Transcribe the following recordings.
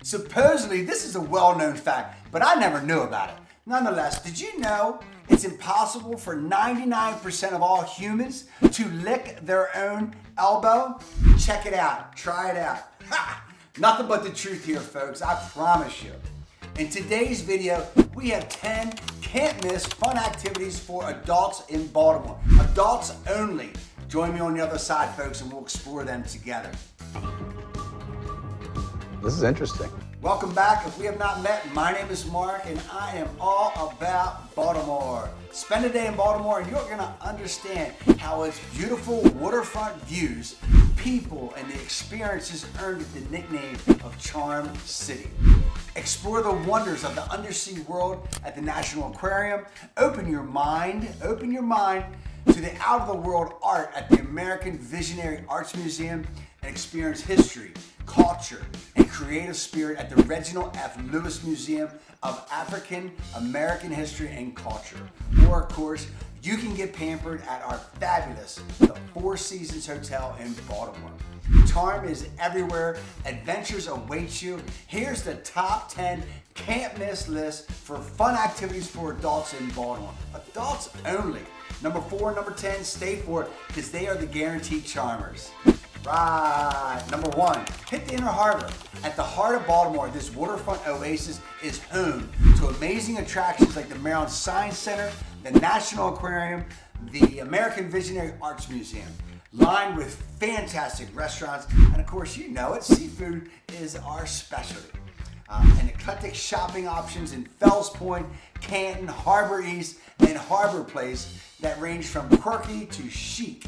Supposedly, this is a well-known fact, but I never knew about it. Nonetheless, did you know it's impossible for 99% of all humans to lick their own elbow? Check it out. Try it out. Ha! Nothing but the truth here, folks. I promise you. In today's video, we have 10 can't-miss fun activities for adults in Baltimore. Adults only. Join me on the other side, folks, and we'll explore them together. This is interesting. Welcome back. If we have not met, my name is Mark, and I am all about Baltimore. Spend a day in Baltimore, and you're going to understand how its beautiful waterfront views, people, and the experiences earned it the nickname of Charm City. Explore the wonders of the undersea world at the National Aquarium. Open your mind to the out-of-the-world art at the American Visionary Arts Museum, and experience history, culture, and creative spirit at the Reginald F. Museum of African American History and Culture. Or, of course, you can get pampered at our fabulous The Four Seasons Hotel in Baltimore. Charm is everywhere. Adventures await you. Here's the top 10 can't miss list for fun activities for adults in Baltimore. Adults only. Number 4 and number 10, stay for it because they are the guaranteed charmers. Right. Number 1, hit the Inner Harbor. At the heart of Baltimore, this waterfront oasis is home to amazing attractions like the Maryland Science Center, the National Aquarium, the American Visionary Arts Museum, lined with fantastic restaurants, and of course, you know it, seafood is our specialty. And eclectic shopping options in Fells Point, Canton, Harbor East, and Harbor Place that range from quirky to chic.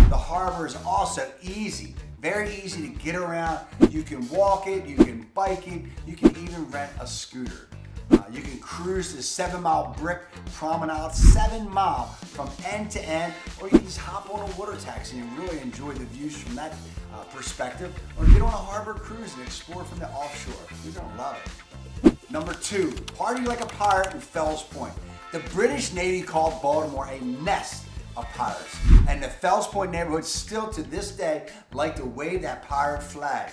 The harbor is also easy, very easy to get around. You can walk it, you can bike it, you can even rent a scooter. You can cruise the 7-mile brick promenade, 7 mile from end to end, or you can just hop on a water taxi and really enjoy the views from that perspective, or get on a harbor cruise and explore from the offshore. You're gonna love it. Number 2, party like a pirate in Fells Point. The British Navy called Baltimore a nest of pirates, and the Fells Point neighborhood still to this day like to wave that pirate flag.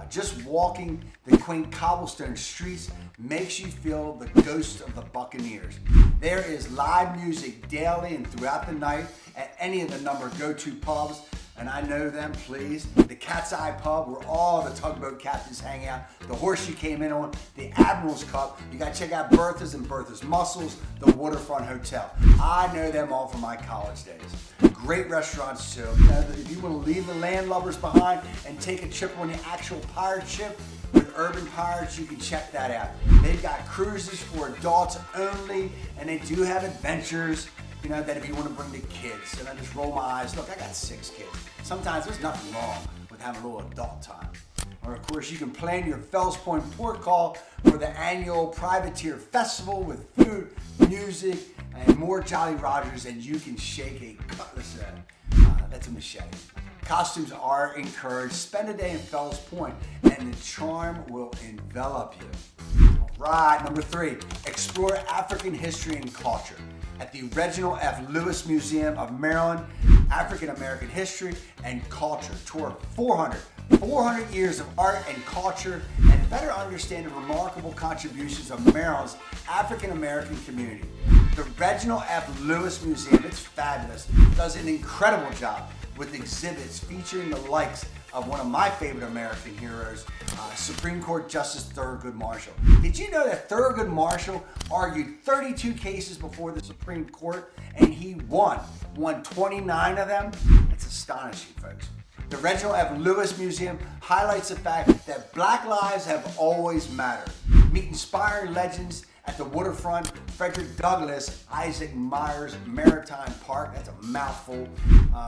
Just walking the quaint cobblestone streets makes you feel the ghost of the Buccaneers. There is live music daily and throughout the night at any of the number go-to pubs, and I know them, please. The Cat's Eye Pub, where all the tugboat captains hang out. The horse you came in on, the Admiral's Cup. You gotta check out Bertha's and Bertha's Mussels, the Waterfront Hotel. I know them all from my college days. Great restaurants too. If you want to leave the landlubbers behind and take a trip on the actual pirate ship with Urban Pirates, you can check that out. They've got cruises for adults only, and they do have adventures, you know, that if you want to bring the kids. And I just roll my eyes. Look, I got 6 kids. Sometimes there's nothing wrong with having a little adult time. Or of course, you can plan your Fells Point port call for the annual Privateer Festival with food, music, and more Jolly Rogers, and you can shake a cutlass at. That's a machete. Costumes are encouraged. Spend a day in Fells Point, and the charm will envelop you. All right, number 3, explore African history and culture. At the Reginald F. Museum of Maryland, African American history and culture. Tour 400 years of art and culture, and better understand the remarkable contributions of Maryland's African American community. The Reginald F. Museum, it's fabulous, does an incredible job with exhibits featuring the likes of one of my favorite American heroes, Supreme Court Justice Thurgood Marshall. Did you know that Thurgood Marshall argued 32 cases before the Supreme Court, and he won 29 of them? It's astonishing, folks. The Reginald F. Museum highlights the fact that Black lives have always mattered. Meet inspiring legends at the waterfront, Frederick Douglass, Isaac Myers Maritime Park, that's a mouthful,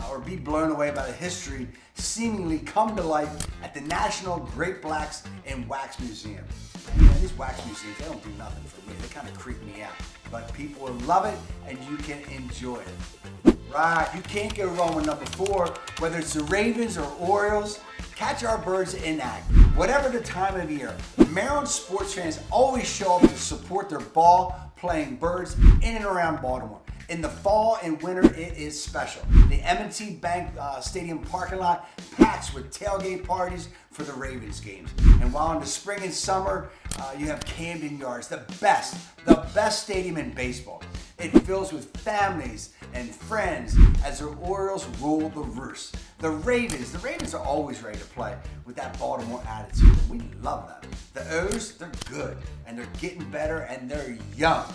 or be blown away by the history seemingly come to life at the National Great Blacks and Wax Museum. And, you know, these wax museums, they don't do nothing for me. They kind of creep me out. But people will love it, and you can enjoy it. Right, you can't go wrong with number 4, whether it's the Ravens or Orioles. Catch our birds in act. Whatever the time of year, Maryland sports fans always show up to support their ball-playing birds in and around Baltimore. In the fall and winter, it is special. The M&T Bank Stadium parking lot packs with tailgate parties for the Ravens games. And while in the spring and summer, you have Hampden Yards, the best stadium in baseball. It fills with families and friends as the Orioles rule the roost. The Ravens are always ready to play with that Baltimore attitude. We love them. The O's, they're good, and they're getting better, and they're young.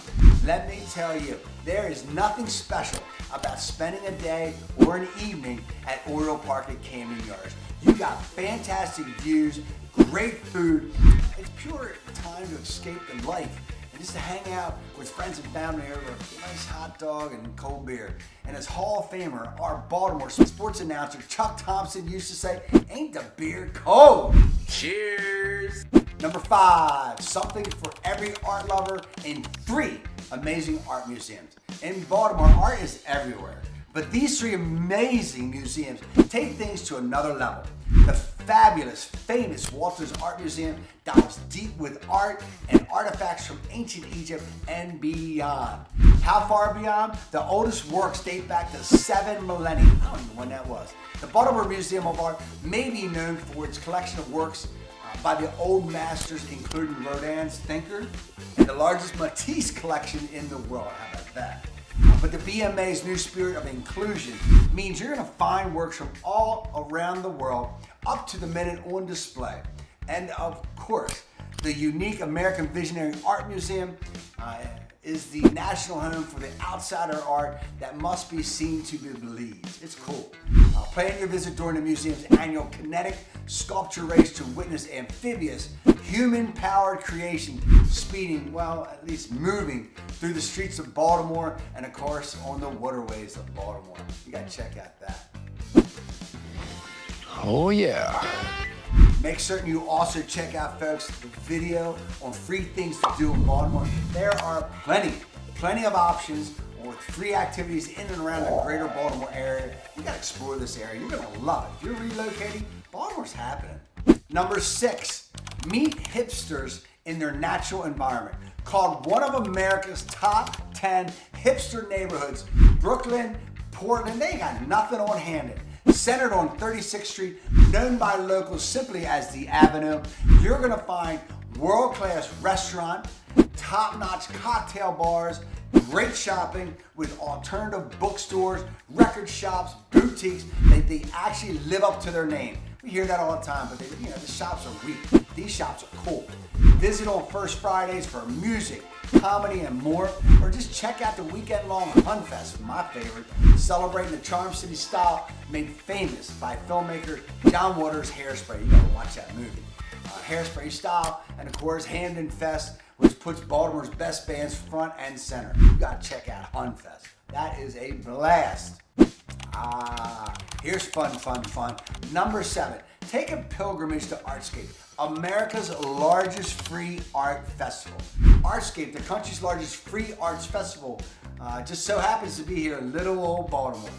Let me tell you, there is nothing special about spending a day or an evening at Oriole Park at Hampden Yards. You got fantastic views, great food. It's pure time to escape the life and just to hang out with friends and family over a nice hot dog and cold beer. And as Hall of Famer, our Baltimore sports announcer Chuck Thompson used to say, "Ain't the beer cold?" Cheers! Number 5, something for every art lover in 3 amazing art museums. In Baltimore, art is everywhere. But these 3 amazing museums take things to another level. The fabulous, famous Walters Art Museum dives deep with art and artifacts from ancient Egypt and beyond. How far beyond? The oldest works date back to 7 millennia. I don't know when that was. The Baltimore Museum of Art may be known for its collection of works by the old masters, including Rodin's Thinker, and the largest Matisse collection in the world. How about that? But the BMA's new spirit of inclusion means you're going to find works from all around the world up to the minute on display. And of course, the unique American Visionary Art Museum is the national home for the outsider art that must be seen to be believed. It's cool. Plan your visit during the museum's annual kinetic sculpture race to witness amphibious, human-powered creation speeding, well, at least moving through the streets of Baltimore and, of course, on the waterways of Baltimore. You gotta check out that. Oh, yeah. Make certain you also check out, folks, the video on free things to do in Baltimore. There are plenty of options with free activities in and around the greater Baltimore area. You gotta explore this area. You're gonna love it. If you're relocating, Baltimore's happening. Number 6, meet hipsters in their natural environment. Called one of America's top 10 hipster neighborhoods, Brooklyn, Portland, they ain't got nothing on Hampden. Centered on 36th Street, known by locals simply as the Avenue, you're gonna find world-class restaurant, top-notch cocktail bars, great shopping with alternative bookstores, record shops, boutiques. They actually live up to their name. We hear that all the time, but the shops are weak. These shops are cool. Visit on First Fridays for music, comedy, and more, or just check out the weekend-long Hun Fest, my favorite, celebrating the Charm City style made famous by filmmaker John Waters' Hairspray. You gotta watch that movie. Hairspray style, and of course Hampden Fest, which puts Baltimore's best bands front and center. You gotta check out Hun Fest. That is a blast. Here's fun. Number 7, take a pilgrimage to Artscape, America's largest free art festival. Artscape, the country's largest free arts festival, just so happens to be here in little old Baltimore.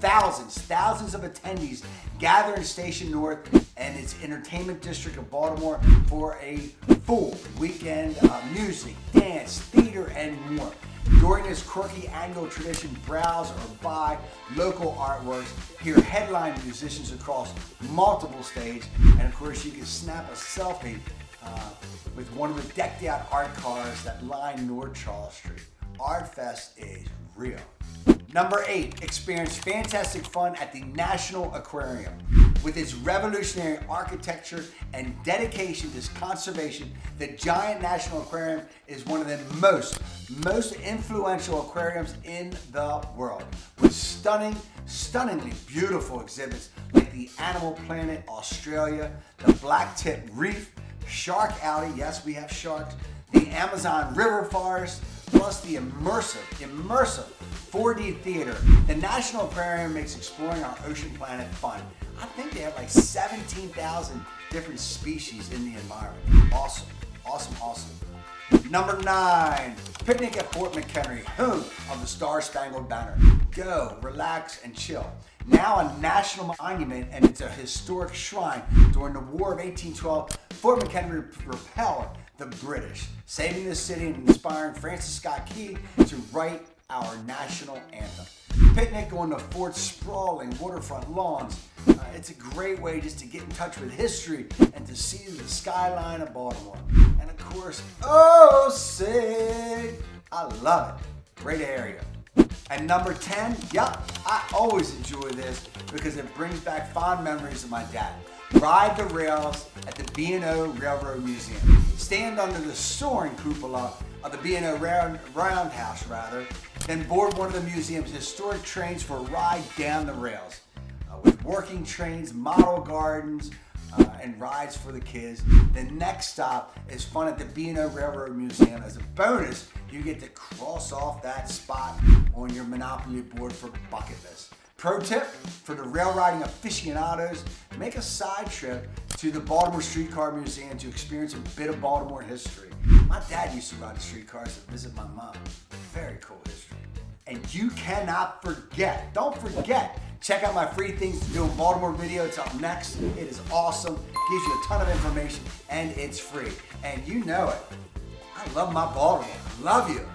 Thousands of attendees gather in Station North and its entertainment district of Baltimore for a full weekend of music, dance, theater, and more. During this quirky annual tradition, browse or buy local artworks, hear headline musicians across multiple stages, and of course you can snap a selfie with one of the decked out art cars that line North Charles Street. Art Fest is real. Number 8, experience fantastic fun at the National Aquarium. With its revolutionary architecture and dedication to conservation, the giant National Aquarium is one of the most influential aquariums in the world. With stunningly beautiful exhibits like the Animal Planet Australia, the Black Tip Reef, Shark Alley, yes we have sharks, the Amazon River Forest, plus the immersive 4D theater. The National Aquarium makes exploring our ocean planet fun. I think they have like 17,000 different species in the environment. Awesome. Number 9, picnic at Fort McHenry, home of the Star-Spangled Banner. Go, relax, and chill. Now a national monument, and it's a historic shrine. During the War of 1812, Fort McHenry repelled the British, saving the city and inspiring Francis Scott Key to write our national anthem. Picnic on the fort's sprawling waterfront lawns. It's a great way just to get in touch with history and to see the skyline of Baltimore. And of course, oh, sig, I love it. Great area. And number 10, yep, I always enjoy this because it brings back fond memories of my dad. Ride the rails at the B&O Railroad Museum. Stand under the soaring cupola of the B&O Roundhouse, then board one of the museum's historic trains for a ride down the rails. With working trains, model gardens, and rides for the kids. The next stop is fun at the B&O Railroad Museum. As a bonus, you get to cross off that spot on your Monopoly board for bucket list. Pro tip for the rail riding aficionados, make a side trip to the Baltimore Streetcar Museum to experience a bit of Baltimore history. My dad used to ride the streetcars to visit my mom. Very cool history. And you cannot forget, don't forget, check out my free things to do in Baltimore video. It's up next. It is awesome, gives you a ton of information, and it's free. And you know it. I love my Baltimore. Love you.